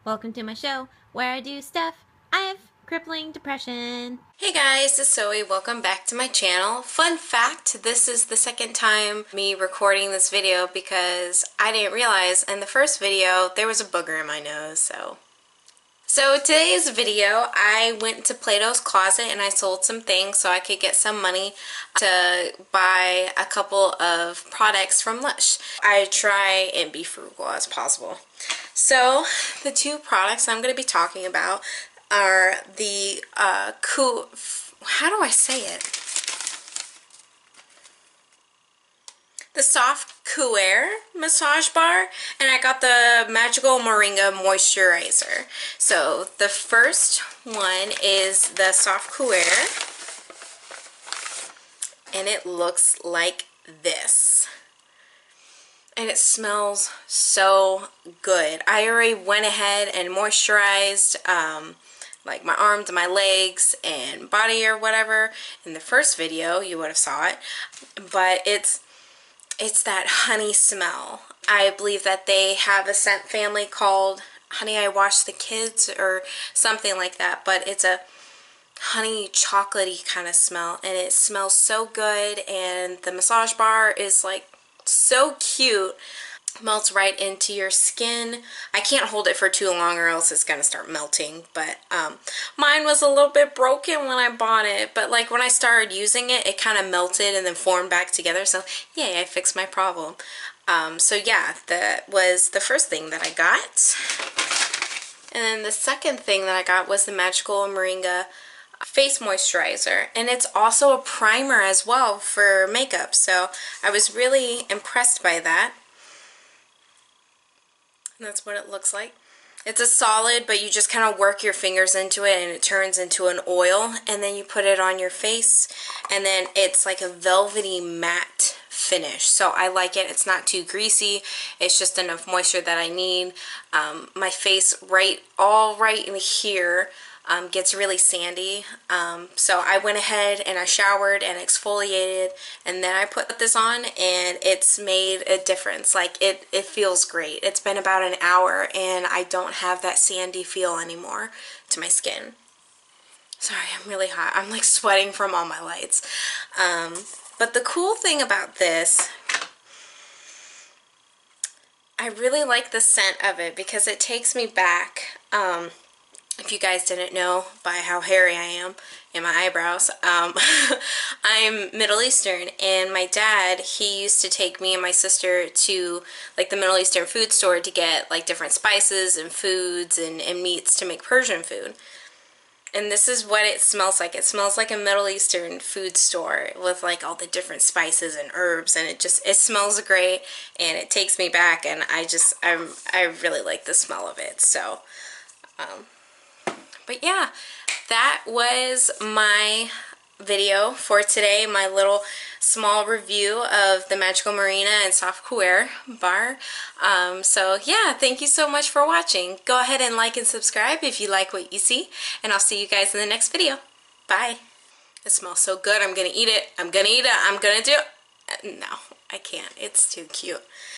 Welcome to my show where I do stuff. I have crippling depression. Hey guys, it's Zoe. Welcome back to my channel. Fun fact, this is the second time me recording this video because I didn't realize in the first video there was a booger in my nose, So today's video, I went to Plato's Closet and I sold some things so I could get some money to buy a couple of products from Lush. I try and be frugal as possible. So the two products I'm going to be talking about are the how do I say it? The soft Couer massage bar, and I got the magical Moringa moisturizer. So the first one is the soft Couer, and it looks like this. And it smells so good. I already went ahead and moisturized like my arms and my legs and body or whatever in the first video. You would have saw it, but it's that honey smell. I believe that they have a scent family called Honey I Wash the Kids or something like that, but it's a honey chocolatey kind of smell, and it smells so good, and the massage bar is like so cute. Melts right into your skin. I can't hold it for too long or else it's gonna start melting, but mine was a little bit broken when I bought it, but like when I started using it, it kind of melted and then formed back together, so yay, I fixed my problem. So yeah, that was the first thing that I got. And then the second thing that I got was the Magical Moringa face moisturizer, and it's also a primer as well for makeup, so I was really impressed by that. And that's what it looks like. It's a solid, but you just kind of work your fingers into it and it turns into an oil, and then you put it on your face, and then it's like a velvety matte finish. So I like it. It's not too greasy. It's just enough moisture that I need. My face all right in here gets really sandy, so I went ahead and I showered and exfoliated, and then I put this on, and it's made a difference. Like it feels great. It's been about an hour and I don't have that sandy feel anymore to my skin. Sorry, I'm really hot. I'm like sweating from all my lights. But the cool thing about this, I really like the scent of it because it takes me back. If you guys didn't know by how hairy I am and my eyebrows, I'm Middle Eastern, and my dad, he used to take me and my sister to like the Middle Eastern food store to get like different spices and foods and meats to make Persian food. And this is what it smells like. It smells like a Middle Eastern food store with like all the different spices and herbs, and it smells great, and it takes me back, and I really like the smell of it. So but yeah, that was my video for today, my little small review of the Magical Marina and Soft Couer bar. So yeah, thank you so much for watching. Go ahead and like and subscribe if you like what you see, and I'll see you guys in the next video. Bye. It smells so good. I'm gonna eat it. I'm gonna eat it. I'm gonna do it. No, I can't. It's too cute.